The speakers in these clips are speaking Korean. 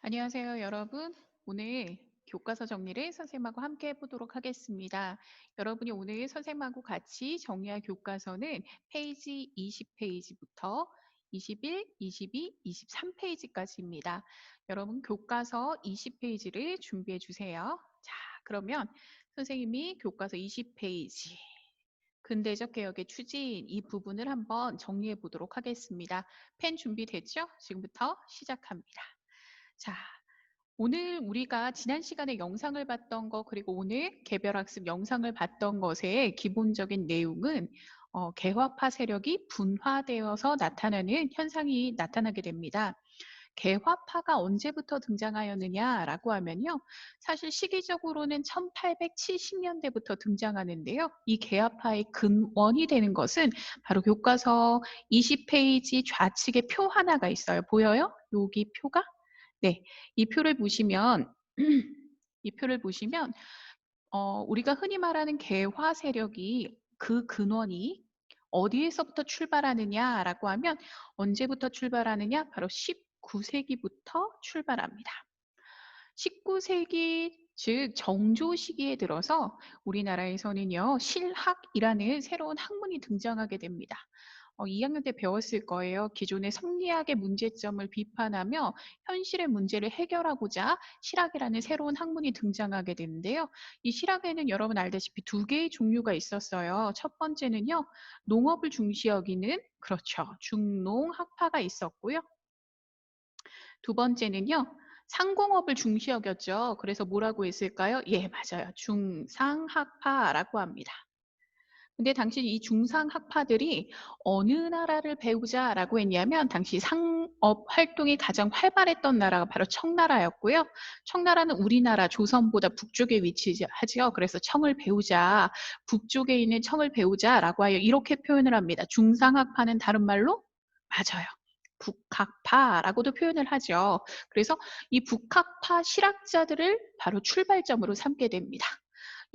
안녕하세요, 여러분. 오늘 교과서 정리를 선생님하고 함께 해보도록 하겠습니다. 여러분이 오늘 선생님하고 같이 정리할 교과서는 페이지 20페이지부터 21, 22, 23페이지까지입니다. 여러분 교과서 20페이지를 준비해 주세요. 자, 그러면 선생님이 교과서 20페이지 근대적 개혁의 추진 이 부분을 한번 정리해 보도록 하겠습니다. 펜 준비됐죠? 지금부터 시작합니다. 자, 오늘 우리가 지난 시간에 영상을 봤던 거 그리고 오늘 개별학습 영상을 봤던 것의 기본적인 내용은 개화파 세력이 분화되어서 나타나는 현상이 나타나게 됩니다. 개화파가 언제부터 등장하였느냐라고 하면요. 사실 시기적으로는 1870년대부터 등장하는데요. 이 개화파의 근원이 되는 것은 바로 교과서 20페이지 좌측에 표 하나가 있어요. 보여요? 여기 표가? 네. 이 표를 보시면 이 표를 보시면 우리가 흔히 말하는 개화 세력이 그 근원이 어디에서부터 출발하느냐라고 하면 언제부터 출발하느냐? 바로 19세기부터 출발합니다. 19세기 즉 정조 시기에 들어서 우리나라에서는요. 실학이라는 새로운 학문이 등장하게 됩니다. 2학년 때 배웠을 거예요. 기존의 성리학의 문제점을 비판하며 현실의 문제를 해결하고자 실학이라는 새로운 학문이 등장하게 되는데요. 이 실학에는 여러분 알다시피 두 개의 종류가 있었어요. 첫 번째는요. 농업을 중시 여기는 그렇죠. 중농학파가 있었고요. 두 번째는요. 상공업을 중시 여겼죠. 그래서 뭐라고 했을까요? 예, 맞아요. 중상학파라고 합니다. 근데 당시 이 중상학파들이 어느 나라를 배우자라고 했냐면 당시 상업 활동이 가장 활발했던 나라가 바로 청나라였고요. 청나라는 우리나라 조선보다 북쪽에 위치하지요. 그래서 청을 배우자, 북쪽에 있는 청을 배우자라고 하여 이렇게 표현을 합니다. 중상학파는 다른 말로 맞아요. 북학파라고도 표현을 하죠. 그래서 이 북학파 실학자들을 바로 출발점으로 삼게 됩니다.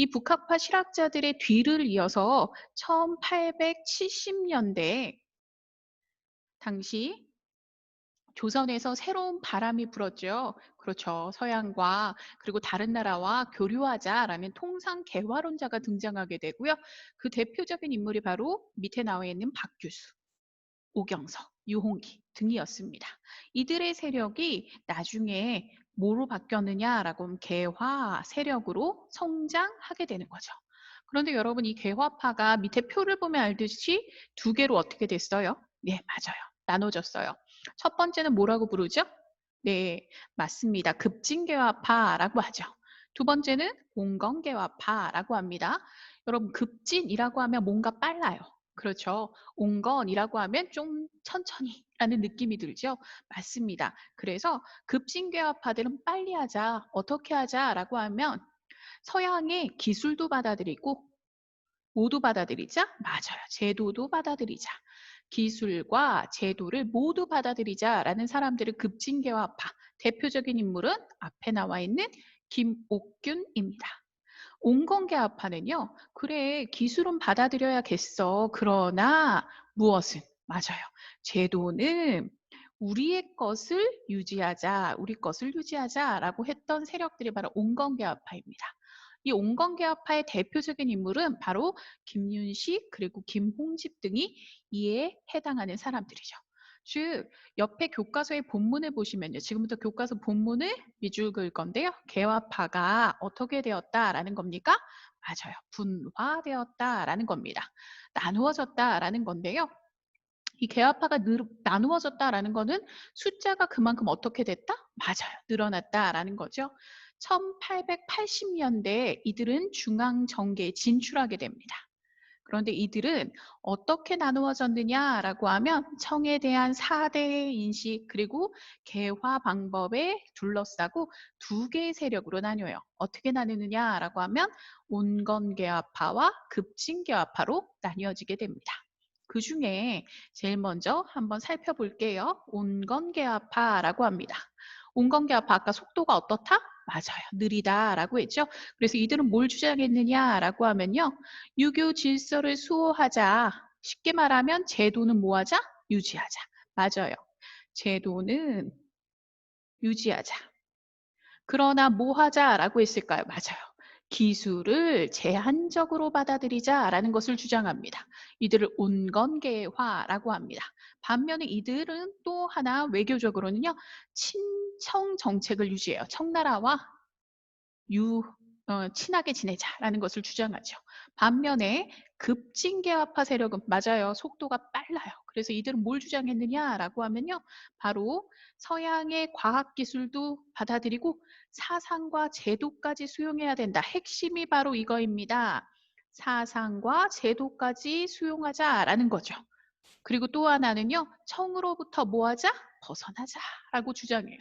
이 북학파 실학자들의 뒤를 이어서 1870년대에 당시 조선에서 새로운 바람이 불었죠. 그렇죠. 서양과 그리고 다른 나라와 교류하자라는 통상 개화론자가 등장하게 되고요. 그 대표적인 인물이 바로 밑에 나와 있는 박규수, 오경석, 유홍기 등이었습니다. 이들의 세력이 나중에 뭐로 바뀌었느냐라고 하면 개화 세력으로 성장하게 되는 거죠. 그런데 여러분 이 개화파가 밑에 표를 보면 알듯이 두 개로 어떻게 됐어요? 네, 맞아요. 나눠졌어요. 첫 번째는 뭐라고 부르죠? 네, 맞습니다. 급진개화파라고 하죠. 두 번째는 온건개화파라고 합니다. 여러분 급진이라고 하면 뭔가 빨라요. 그렇죠. 온건이라고 하면 좀 천천히라는 느낌이 들죠. 맞습니다. 그래서 급진개화파들은 빨리 하자, 어떻게 하자라고 하면 서양의 기술도 받아들이고 모두 받아들이자? 맞아요. 제도도 받아들이자. 기술과 제도를 모두 받아들이자라는 사람들을 급진개화파. 대표적인 인물은 앞에 나와 있는 김옥균입니다. 온건개화파는요. 그래 기술은 받아들여야겠어. 그러나 무엇은? 맞아요. 제도는 우리의 것을 유지하자. 우리 것을 유지하자라고 했던 세력들이 바로 온건개화파입니다. 이 온건개화파의 대표적인 인물은 바로 김윤식 그리고 김홍집 등이 이에 해당하는 사람들이죠. 즉 옆에 교과서의 본문을 보시면요. 지금부터 교과서 본문을 밑줄 그을 건데요. 개화파가 어떻게 되었다라는 겁니까? 맞아요. 분화되었다라는 겁니다. 나누어졌다라는 건데요. 이 개화파가 나누어졌다라는 거는 숫자가 그만큼 어떻게 됐다? 맞아요. 늘어났다라는 거죠. 1880년대에 이들은 중앙정계에 진출하게 됩니다. 그런데 이들은 어떻게 나누어졌느냐라고 하면 청에 대한 4대의 인식 그리고 개화 방법에 둘러싸고 두 개의 세력으로 나뉘어요. 어떻게 나누느냐라고 하면 온건개화파와 급진개화파로 나뉘어지게 됩니다. 그 중에 제일 먼저 한번 살펴볼게요. 온건개화파라고 합니다. 온건개화파 아까 속도가 어떻다? 맞아요. 느리다라고 했죠. 그래서 이들은 뭘 주장했느냐라고 하면요. 유교 질서를 수호하자. 쉽게 말하면 제도는 뭐하자? 유지하자. 맞아요. 제도는 유지하자. 그러나 뭐 하자라고 했을까요? 맞아요. 기술을 제한적으로 받아들이자라는 것을 주장합니다. 이들을 온건계화라고 합니다. 반면에 이들은 또 하나 외교적으로는요. 친청 정책을 유지해요. 청나라와 친하게 지내자라는 것을 주장하죠. 반면에 급진계화파 세력은 맞아요. 속도가 빨라요. 그래서 이들은 뭘 주장했느냐라고 하면요. 바로 서양의 과학 기술도 받아들이고 사상과 제도까지 수용해야 된다. 핵심이 바로 이거입니다. 사상과 제도까지 수용하자라는 거죠. 그리고 또 하나는요. 청으로부터 뭐 하자? 벗어나자라고 주장해요.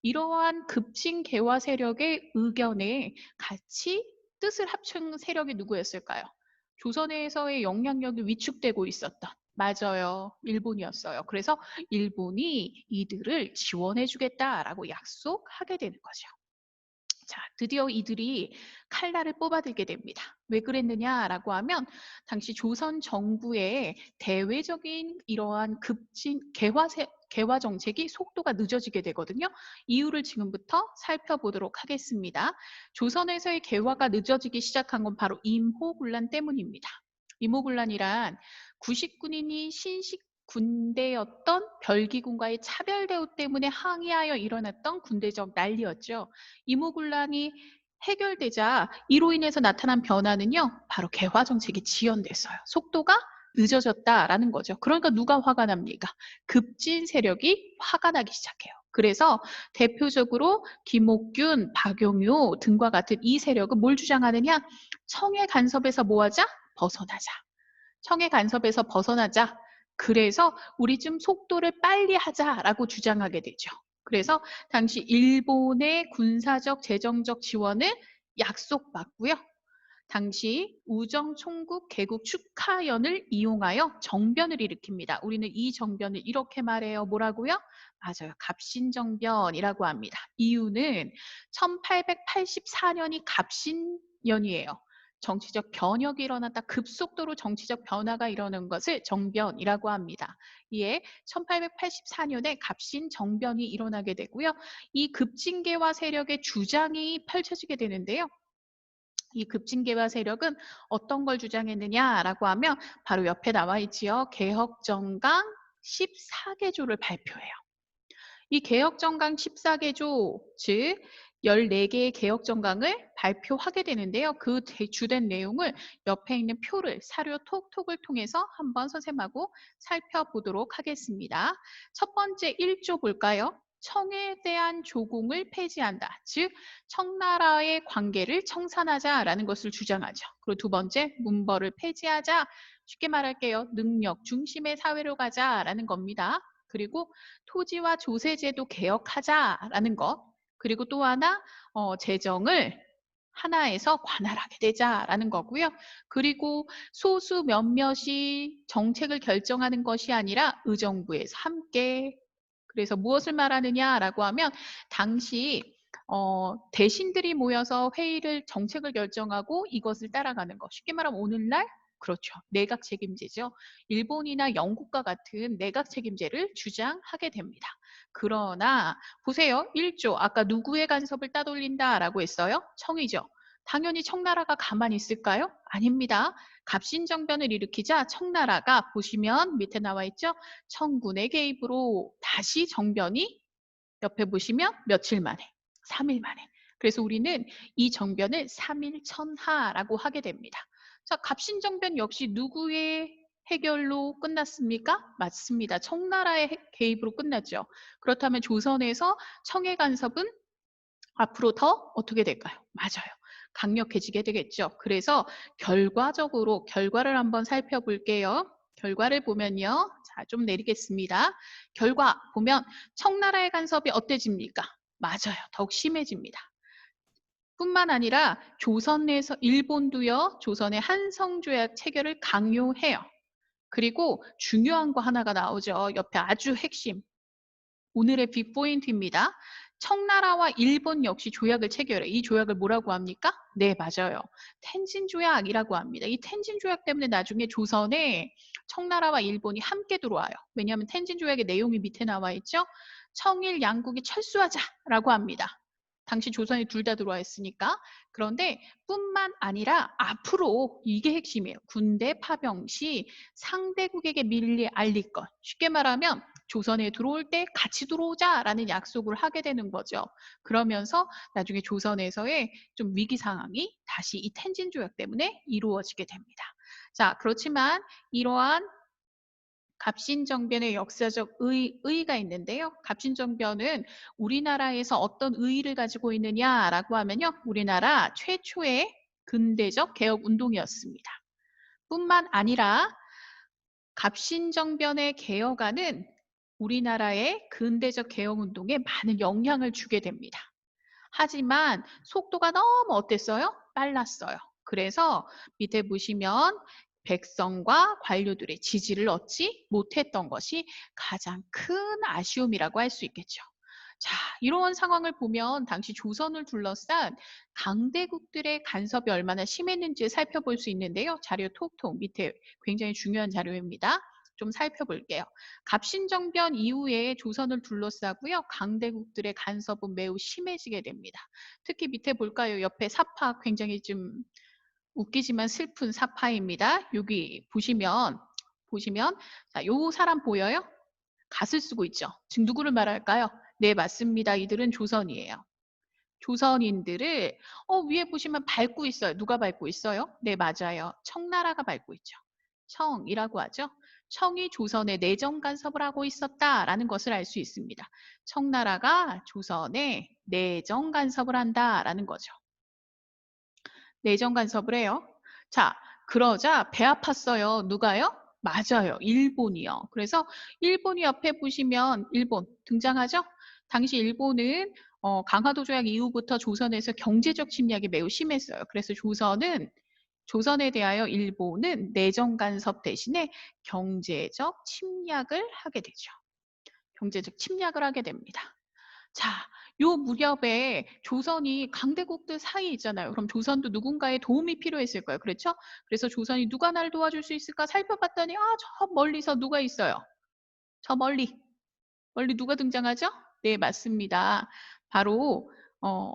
이러한 급진 개화 세력의 의견에 같이 뜻을 합친 세력이 누구였을까요? 조선에서의 영향력이 위축되고 있었던 맞아요. 일본이었어요. 그래서 일본이 이들을 지원해 주겠다라고 약속하게 되는 거죠. 자, 드디어 이들이 칼날을 뽑아들게 됩니다. 왜 그랬느냐라고 하면 당시 조선 정부의 대외적인 이러한 개화 정책이 속도가 늦어지게 되거든요. 이유를 지금부터 살펴보도록 하겠습니다. 조선에서의 개화가 늦어지기 시작한 건 바로 임호군란 때문입니다. 임호군란이란 구식군인이 신식 군대였던 별기군과의 차별 대우 때문에 항의하여 일어났던 군대적 난리였죠. 임오군란이 해결되자 이로 인해서 나타난 변화는요. 바로 개화 정책이 지연됐어요. 속도가 늦어졌다라는 거죠. 그러니까 누가 화가 납니까? 급진 세력이 화가 나기 시작해요. 그래서 대표적으로 김옥균, 박용유 등과 같은 이 세력은 뭘 주장하느냐? 청의 간섭에서 뭐하자? 벗어나자. 청의 간섭에서 벗어나자. 그래서 우리 좀 속도를 빨리 하자라고 주장하게 되죠. 그래서 당시 일본의 군사적, 재정적 지원을 약속받고요. 당시 우정 총국 개국 축하연을 이용하여 정변을 일으킵니다. 우리는 이 정변을 이렇게 말해요. 뭐라고요? 맞아요. 갑신정변이라고 합니다. 이유는 1884년이 갑신년이에요. 정치적 변혁이 일어났다. 급속도로 정치적 변화가 일어난 것을 정변이라고 합니다. 이에 1884년에 갑신정변이 일어나게 되고요. 이 급진계화 세력의 주장이 펼쳐지게 되는데요. 이 급진계화 세력은 어떤 걸 주장했느냐라고 하면 바로 옆에 나와 있지요. 개혁정강 14개조를 발표해요. 이 개혁정강 14개조, 즉 14개의 개혁정강을 발표하게 되는데요. 그 주된 내용을 옆에 있는 표를 사료 톡톡을 통해서 한번 선생님하고 살펴보도록 하겠습니다. 첫 번째 1조 볼까요? 청에 대한 조공을 폐지한다. 즉 청나라의 관계를 청산하자라는 것을 주장하죠. 그리고 두 번째 문벌을 폐지하자. 쉽게 말할게요. 능력 중심의 사회로 가자라는 겁니다. 그리고 토지와 조세제도 개혁하자라는 것. 그리고 또 하나 재정을 하나에서 관할하게 되자라는 거고요. 그리고 소수 몇몇이 정책을 결정하는 것이 아니라 의정부에서 함께 그래서 무엇을 말하느냐라고 하면 당시 대신들이 모여서 회의를 정책을 결정하고 이것을 따라가는 것. 쉽게 말하면 오늘날 그렇죠. 내각 책임제죠. 일본이나 영국과 같은 내각 책임제를 주장하게 됩니다. 그러나 보세요. 1조 아까 누구의 간섭을 따돌린다라고 했어요? 청이죠. 당연히 청나라가 가만히 있을까요? 아닙니다. 갑신정변을 일으키자 청나라가 보시면 밑에 나와 있죠. 청군의 개입으로 다시 정변이 옆에 보시면 며칠 만에 3일 만에. 그래서 우리는 이 정변을 3일 천하라고 하게 됩니다. 자, 갑신정변 역시 누구의 해결로 끝났습니까? 맞습니다. 청나라의 개입으로 끝났죠. 그렇다면 조선에서 청해 간섭은 앞으로 더 어떻게 될까요? 맞아요. 강력해지게 되겠죠. 그래서 결과적으로 결과를 한번 살펴볼게요. 결과를 보면요. 자, 좀 내리겠습니다. 결과 보면 청나라의 간섭이 어때집니까? 맞아요. 더욱 심해집니다. 뿐만 아니라 조선 내에서 일본도요. 조선의 한성조약 체결을 강요해요. 그리고 중요한 거 하나가 나오죠. 옆에 아주 핵심. 오늘의 빅포인트입니다. 청나라와 일본 역시 조약을 체결해. 이 조약을 뭐라고 합니까? 네, 맞아요. 텐진 조약이라고 합니다. 이 텐진 조약 때문에 나중에 조선에 청나라와 일본이 함께 들어와요. 왜냐하면 텐진 조약의 내용이 밑에 나와 있죠. 청일 양국이 철수하자라고 합니다. 당시 조선에 둘 다 들어와 있으니까. 그런데 뿐만 아니라 앞으로 이게 핵심이에요. 군대 파병 시 상대국에게 미리 알릴 것. 쉽게 말하면 조선에 들어올 때 같이 들어오자라는 약속을 하게 되는 거죠. 그러면서 나중에 조선에서의 좀 위기 상황이 다시 이 텐진 조약 때문에 이루어지게 됩니다. 자, 그렇지만 이러한 갑신정변의 역사적 의의가 있는데요. 갑신정변은 우리나라에서 어떤 의의를 가지고 있느냐라고 하면요. 우리나라 최초의 근대적 개혁 운동이었습니다. 뿐만 아니라 갑신정변의 개혁안은 우리나라의 근대적 개혁 운동에 많은 영향을 주게 됩니다. 하지만 속도가 너무 어땠어요? 빨랐어요. 그래서 밑에 보시면 백성과 관료들의 지지를 얻지 못했던 것이 가장 큰 아쉬움이라고 할 수 있겠죠. 자, 이런 상황을 보면 당시 조선을 둘러싼 강대국들의 간섭이 얼마나 심했는지 살펴볼 수 있는데요. 자료 톡톡 밑에 굉장히 중요한 자료입니다. 좀 살펴볼게요. 갑신정변 이후에 조선을 둘러싸고요. 강대국들의 간섭은 매우 심해지게 됩니다. 특히 밑에 볼까요? 옆에 사파 굉장히 좀 웃기지만 슬픈 사파입니다. 여기 보시면 자, 요 사람 보여요? 갓을 쓰고 있죠. 지금 누구를 말할까요? 네, 맞습니다. 이들은 조선이에요. 조선인들을 위에 보시면 밟고 있어요. 누가 밟고 있어요? 네, 맞아요. 청나라가 밟고 있죠. 청이라고 하죠. 청이 조선에 내정 간섭을 하고 있었다라는 것을 알 수 있습니다. 청나라가 조선에 내정 간섭을 한다라는 거죠. 내정 간섭을 해요. 자, 그러자 배 아팠어요. 누가요? 맞아요. 일본이요. 그래서 일본이 옆에 보시면 일본 등장하죠? 당시 일본은 강화도 조약 이후부터 조선에서 경제적 침략이 매우 심했어요. 그래서 조선에 대하여 일본은 내정 간섭 대신에 경제적 침략을 하게 되죠. 경제적 침략을 하게 됩니다. 자, 요 무렵에 조선이 강대국들 사이에 있잖아요. 그럼 조선도 누군가의 도움이 필요했을 거예요. 그렇죠? 그래서 조선이 누가 나를 도와줄 수 있을까 살펴봤더니 저 멀리서 누가 있어요. 저 멀리 누가 등장하죠? 네, 맞습니다. 바로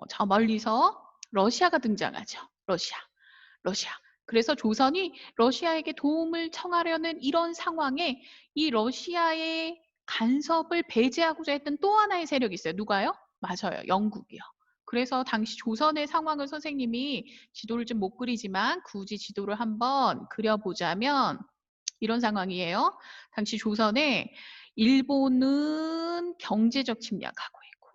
저 멀리서 러시아가 등장하죠. 러시아. 그래서 조선이 러시아에게 도움을 청하려는 이런 상황에 이 러시아의 간섭을 배제하고자 했던 또 하나의 세력이 있어요. 누가요? 맞아요. 영국이요. 그래서 당시 조선의 상황을 선생님이 지도를 좀 못 그리지만 굳이 지도를 한번 그려보자면 이런 상황이에요. 당시 조선에 일본은 경제적 침략하고 있고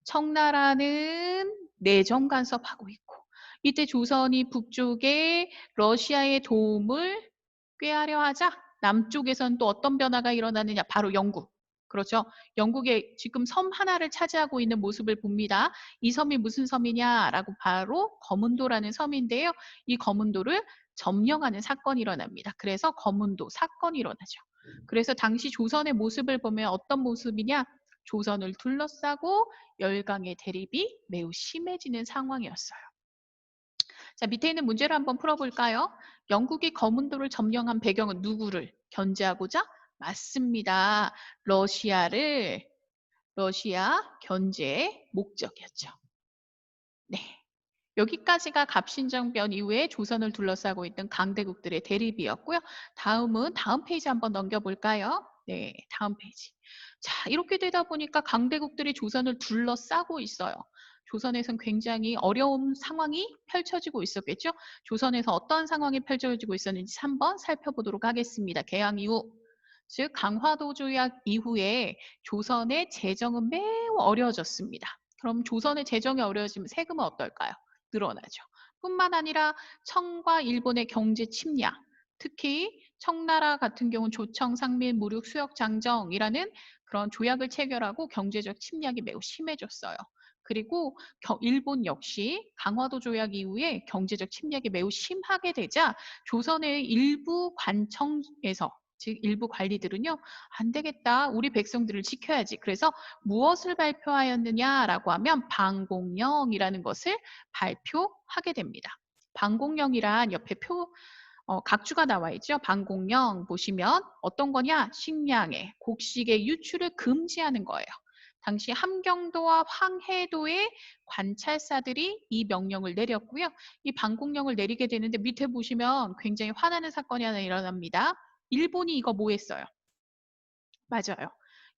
청나라는 내정 간섭하고 있고 이때 조선이 북쪽에 러시아의 도움을 꾀하려 하자 남쪽에선 또 어떤 변화가 일어나느냐 바로 영국. 그렇죠. 영국의 지금 섬 하나를 차지하고 있는 모습을 봅니다. 이 섬이 무슨 섬이냐라고 바로 거문도라는 섬인데요. 이 거문도를 점령하는 사건이 일어납니다. 그래서 거문도 사건이 일어나죠. 그래서 당시 조선의 모습을 보면 어떤 모습이냐? 조선을 둘러싸고 열강의 대립이 매우 심해지는 상황이었어요. 자, 밑에 있는 문제를 한번 풀어볼까요? 영국이 거문도를 점령한 배경은 누구를 견제하고자? 맞습니다. 러시아 견제의 목적이었죠. 네. 여기까지가 갑신정변 이후에 조선을 둘러싸고 있던 강대국들의 대립이었고요. 다음 페이지 한번 넘겨볼까요? 네, 다음 페이지. 자, 이렇게 되다 보니까 강대국들이 조선을 둘러싸고 있어요. 조선에선 굉장히 어려운 상황이 펼쳐지고 있었겠죠? 조선에서 어떤 상황이 펼쳐지고 있었는지 한번 살펴보도록 하겠습니다. 개항 이후. 즉 강화도 조약 이후에 조선의 재정은 매우 어려워졌습니다. 그럼 조선의 재정이 어려워지면 세금은 어떨까요? 늘어나죠. 뿐만 아니라 청과 일본의 경제 침략, 특히 청나라 같은 경우는 조청, 상민, 무륙, 수역, 장정이라는 그런 조약을 체결하고 경제적 침략이 매우 심해졌어요. 그리고 일본 역시 강화도 조약 이후에 경제적 침략이 매우 심하게 되자 조선의 일부 관청에서 즉 일부 관리들은요. 안 되겠다. 우리 백성들을 지켜야지. 그래서 무엇을 발표하였느냐라고 하면 방공령이라는 것을 발표하게 됩니다. 방공령이란 옆에 각주가 나와 있죠. 방공령 보시면 어떤 거냐? 식량의 곡식의 유출을 금지하는 거예요. 당시 함경도와 황해도의 관찰사들이 이 명령을 내렸고요. 이 방공령을 내리게 되는데 밑에 보시면 굉장히 화나는 사건이 하나 일어납니다. 일본이 이거 뭐 했어요? 맞아요.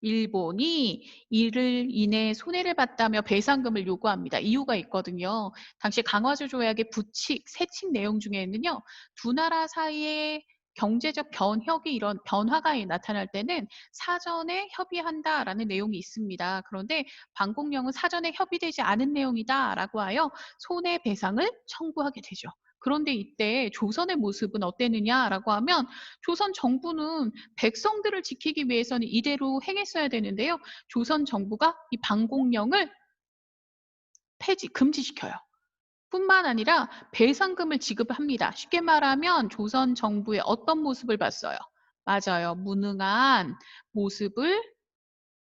일본이 이를 인해 손해를 봤다며 배상금을 요구합니다. 이유가 있거든요. 당시 강화조 조약의 부칙, 세칙 내용 중에는요. 두 나라 사이에 경제적 이런 변화가 나타날 때는 사전에 협의한다라는 내용이 있습니다. 그런데 방공령은 사전에 협의되지 않은 내용이다라고 하여 손해배상을 청구하게 되죠. 그런데 이때 조선의 모습은 어땠느냐라고 하면 조선 정부는 백성들을 지키기 위해서는 이대로 행했어야 되는데요. 조선 정부가 이 방공령을 금지시켜요. 뿐만 아니라 배상금을 지급합니다. 쉽게 말하면 조선 정부의 어떤 모습을 봤어요? 맞아요. 모습을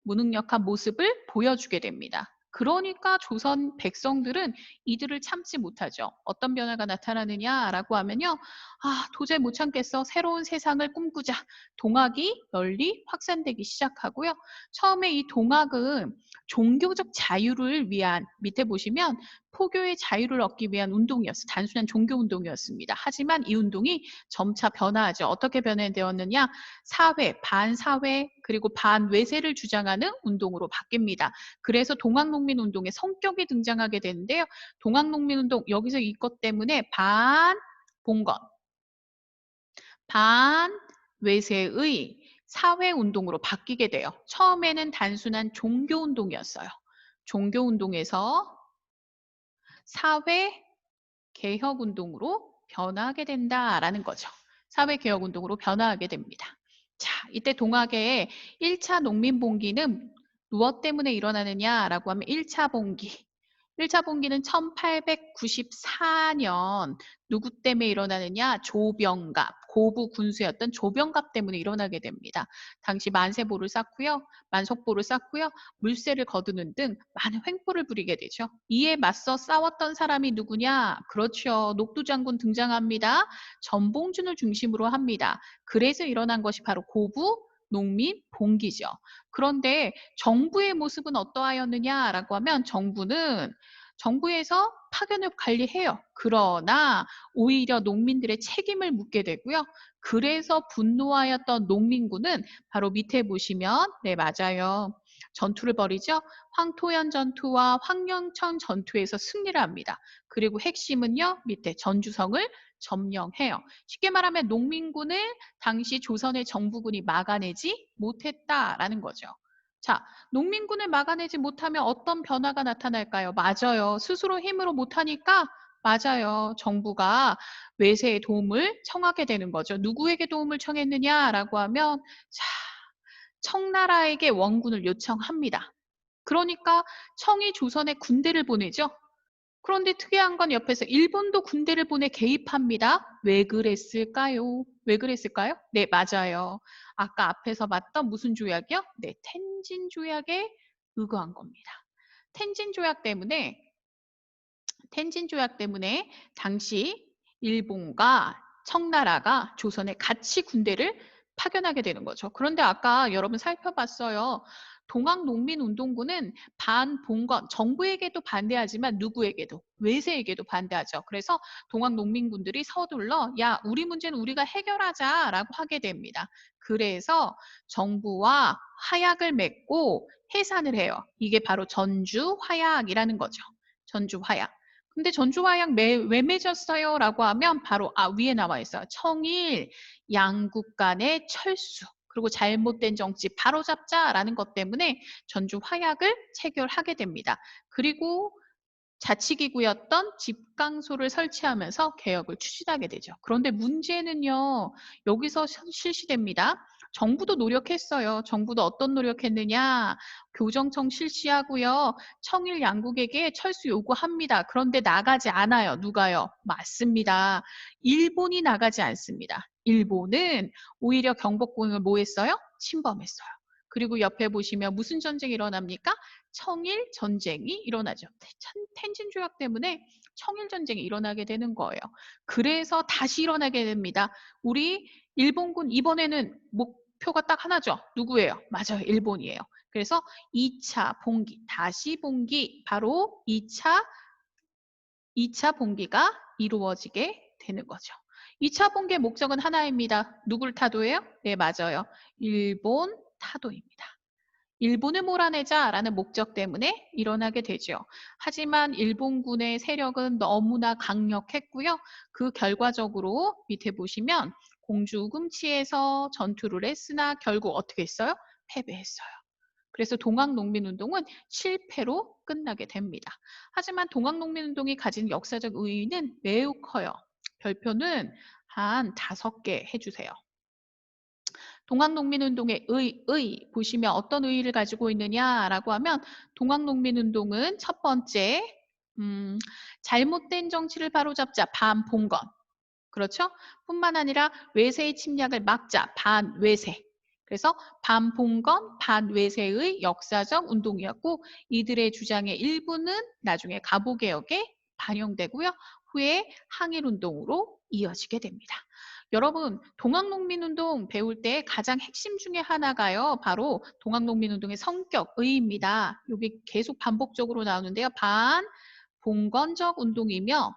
무능력한 모습을 보여주게 됩니다. 그러니까 조선 백성들은 이들을 참지 못하죠. 어떤 변화가 나타나느냐라고 하면요. 아, 도저히 못 참겠어. 새로운 세상을 꿈꾸자. 동학이 널리 확산되기 시작하고요. 처음에 이 동학은 종교적 자유를 위한 밑에 보시면 포교의 자유를 얻기 위한 운동이었어요. 단순한 종교 운동이었습니다. 하지만 이 운동이 점차 변화하죠. 어떻게 변화되었느냐? 반사회, 그리고 반외세를 주장하는 운동으로 바뀝니다. 그래서 동학농민운동의 성격이 등장하게 되는데요. 동학농민운동, 여기서 이것 때문에 반봉건, 반외세의 사회운동으로 바뀌게 돼요. 처음에는 단순한 종교운동이었어요. 종교운동에서 사회 개혁운동으로 변화하게 된다라는 거죠. 사회개혁운동으로 변화하게 됩니다. 자, 이때 동학의 1차 농민봉기는 무엇 때문에 일어나느냐라고 하면 1차 봉기. 1차 봉기는 1894년 누구 때문에 일어나느냐? 조병갑, 고부 군수였던 조병갑 때문에 일어나게 됩니다. 당시 만석보를 쌓고요, 물세를 거두는 등 많은 횡포를 부리게 되죠. 이에 맞서 싸웠던 사람이 누구냐? 그렇죠. 녹두장군 등장합니다. 전봉준을 중심으로 합니다. 그래서 일어난 것이 바로 고부 농민 봉기죠. 그런데 정부의 모습은 어떠하였느냐라고 하면 정부에서 파견을 관리해요. 그러나 오히려 농민들의 책임을 묻게 되고요. 그래서 분노하였던 농민군은 바로 밑에 보시면 네, 맞아요. 전투를 벌이죠. 황토현 전투와 황령천 전투에서 승리를 합니다. 그리고 핵심은요. 밑에 전주성을 점령해요. 쉽게 말하면 농민군을 당시 조선의 정부군이 막아내지 못했다라는 거죠. 자, 농민군을 막아내지 못하면 어떤 변화가 나타날까요? 맞아요. 스스로 힘으로 못하니까 맞아요. 정부가 외세의 도움을 청하게 되는 거죠. 누구에게 도움을 청했느냐라고 하면 자, 청나라에게 원군을 요청합니다. 그러니까 청이 조선에 군대를 보내죠. 그런데 특이한 건 옆에서 일본도 군대를 보내 개입합니다. 왜 그랬을까요? 왜 그랬을까요? 네, 맞아요. 아까 앞에서 봤던 무슨 조약이요? 네, 텐진 조약에 의거한 겁니다. 텐진 조약 때문에 당시 일본과 청나라가 조선에 같이 군대를 파견하게 되는 거죠. 그런데 아까 여러분 살펴봤어요. 동학농민운동군은 반봉건, 정부에게도 반대하지만 누구에게도, 외세에게도 반대하죠. 그래서 동학농민군들이 서둘러 야, 우리 문제는 우리가 해결하자라고 하게 됩니다. 그래서 정부와 화약을 맺고 해산을 해요. 이게 바로 전주화약이라는 거죠. 전주화약. 근데 전주화약 왜 맺었어요? 라고 하면 바로 위에 나와 있어요. 청일 양국 간의 철수. 그리고 잘못된 정치 바로잡자라는 것 때문에 전주화약을 체결하게 됩니다. 그리고 자치기구였던 집강소를 설치하면서 개혁을 추진하게 되죠. 그런데 문제는요. 여기서 실시됩니다. 정부도 노력했어요. 정부도 어떤 노력했느냐. 교정청 실시하고요. 청일 양국에게 철수 요구합니다. 그런데 나가지 않아요. 누가요? 맞습니다. 일본이 나가지 않습니다. 일본은 오히려 경복궁을 뭐 했어요? 침범했어요. 그리고 옆에 보시면 무슨 전쟁이 일어납니까? 청일 전쟁이 일어나죠. 텐진 조약 때문에 청일 전쟁이 일어나게 되는 거예요. 그래서 다시 일어나게 됩니다. 우리 일본군 이번에는 표가 딱 하나죠. 누구예요? 맞아요. 일본이에요. 그래서 2차 봉기, 다시 봉기, 바로 2차 봉기가 이루어지게 되는 거죠. 2차 봉기의 목적은 하나입니다. 누굴 타도예요? 네, 맞아요. 일본 타도입니다. 일본을 몰아내자라는 목적 때문에 일어나게 되죠. 하지만 일본군의 세력은 너무나 강력했고요. 그 결과적으로 밑에 보시면 공주 우금치에서 전투를 했으나 결국 어떻게 했어요? 패배했어요. 그래서 동학농민운동은 실패로 끝나게 됩니다. 하지만 동학농민운동이 가진 역사적 의의는 매우 커요. 별표는 한 5개 해주세요. 동학농민운동의 보시면 어떤 의의를 가지고 있느냐라고 하면 동학농민운동은 첫 번째 잘못된 정치를 바로잡자 반봉건 그렇죠? 뿐만 아니라 외세의 침략을 막자 반외세 그래서 반봉건 반외세의 역사적 운동이었고 이들의 주장의 일부는 나중에 갑오개혁에 반영되고요. 후에 항일운동으로 이어지게 됩니다. 여러분 동학농민운동 배울 때 가장 핵심 중에 하나가요. 바로 동학농민운동의 성격, 의의입니다. 여기 계속 반복적으로 나오는데요. 반봉건적 운동이며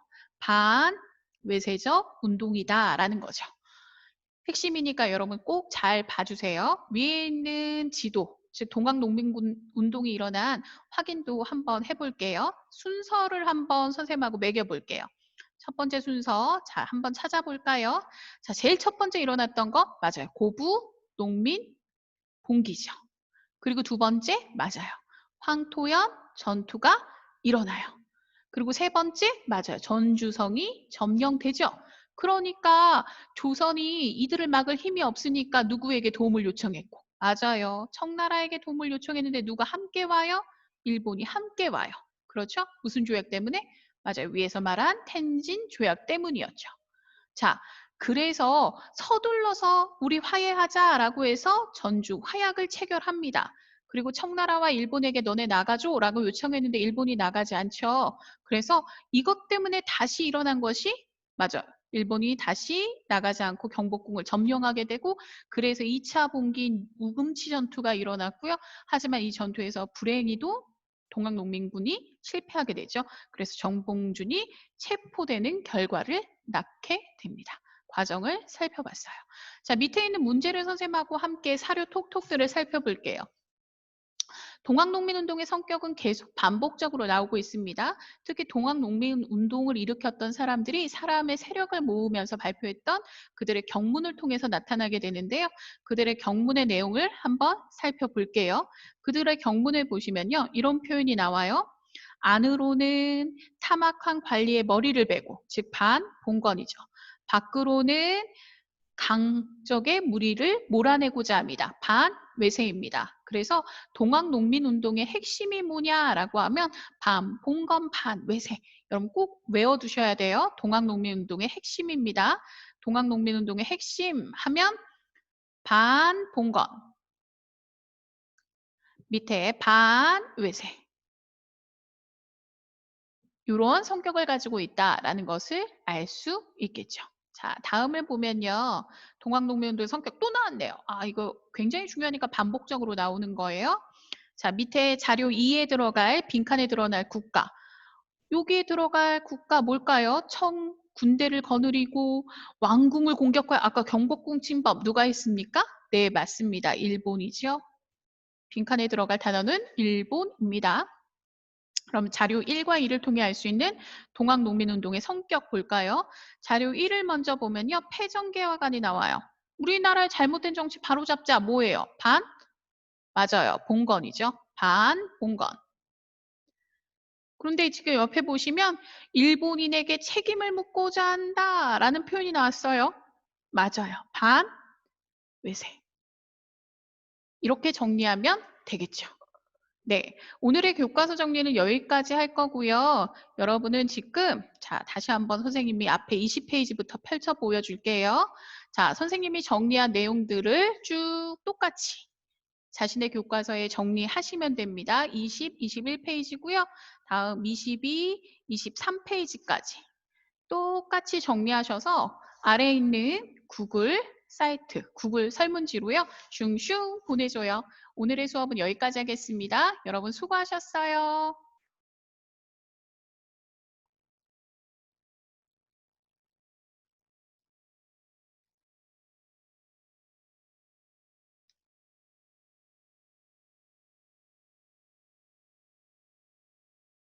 반외세적 운동이다라는 거죠. 핵심이니까 여러분 꼭 잘 봐주세요. 위에 있는 지도, 즉 동학농민운동이 일어난 확인도 한번 해볼게요. 순서를 한번 선생님하고 매겨볼게요. 첫 번째 순서, 자 한번 찾아볼까요? 자 제일 첫 번째 일어났던 거 맞아요. 고부, 농민, 봉기죠. 그리고 두 번째 맞아요. 황토현 전투가 일어나요. 그리고 세 번째 맞아요. 전주성이 점령되죠. 그러니까 조선이 이들을 막을 힘이 없으니까 누구에게 도움을 요청했고 맞아요. 청나라에게 도움을 요청했는데 누가 함께 와요? 일본이 함께 와요. 그렇죠? 무슨 조약 때문에? 맞아요. 위에서 말한 텐진 조약 때문이었죠. 자, 그래서 서둘러서 우리 화해하자라고 해서 전주 화약을 체결합니다. 그리고 청나라와 일본에게 너네 나가줘 라고 요청했는데 일본이 나가지 않죠. 그래서 이것 때문에 다시 일어난 것이 맞아요. 일본이 다시 나가지 않고 경복궁을 점령하게 되고 그래서 2차 봉기인 우금치 전투가 일어났고요. 하지만 이 전투에서 불행히도 동학농민군이 실패하게 되죠. 그래서 정봉준이 체포되는 결과를 낳게 됩니다. 과정을 살펴봤어요. 자, 밑에 있는 문제를 선생님하고 함께 사료 톡톡들을 살펴볼게요. 동학농민운동의 성격은 계속 반복적으로 나오고 있습니다. 특히 동학농민운동을 일으켰던 사람들이 사람의 세력을 모으면서 발표했던 그들의 경문을 통해서 나타나게 되는데요. 그들의 경문의 내용을 한번 살펴볼게요. 그들의 경문을 보시면요. 이런 표현이 나와요. 안으로는 타막한 관리의 머리를 베고 즉 반봉건이죠. 밖으로는 강적의 무리를 몰아내고자 합니다. 반외세입니다. 그래서 동학농민운동의 핵심이 뭐냐라고 하면 반봉건 반외세. 여러분 꼭 외워두셔야 돼요. 동학농민운동의 핵심입니다. 동학농민운동의 핵심 하면 반봉건 밑에 반외세 이런 성격을 가지고 있다라는 것을 알 수 있겠죠. 자, 다음을 보면요. 동학농민운동의 성격 또 나왔네요. 아, 이거 굉장히 중요하니까 반복적으로 나오는 거예요. 자, 밑에 자료 2에 들어갈 빈칸에 드러날 국가. 여기에 들어갈 국가 뭘까요? 군대를 거느리고 왕궁을 공격할 아까 경복궁 침범 누가 했습니까? 네, 맞습니다. 일본이죠. 빈칸에 들어갈 단어는 일본입니다. 그럼 자료 1과 2를 통해 알 수 있는 동학농민운동의 성격 볼까요? 자료 1을 먼저 보면요. 패전개화관이 나와요. 우리나라의 잘못된 정치 바로잡자 뭐예요? 맞아요. 봉건이죠. 봉건. 그런데 지금 옆에 보시면 일본인에게 책임을 묻고자 한다라는 표현이 나왔어요. 맞아요. 외세. 이렇게 정리하면 되겠죠. 네, 오늘의 교과서 정리는 여기까지 할 거고요. 여러분은 지금 자 다시 한번 선생님이 앞에 20페이지부터 펼쳐 보여줄게요. 자, 선생님이 정리한 내용들을 쭉 똑같이 자신의 교과서에 정리하시면 됩니다. 20, 21페이지고요. 다음 22, 23페이지까지 똑같이 정리하셔서 아래에 있는 구글 사이트, 구글 설문지로요. 슝슝 보내줘요. 오늘의 수업은 여기까지 하겠습니다. 여러분 수고하셨어요.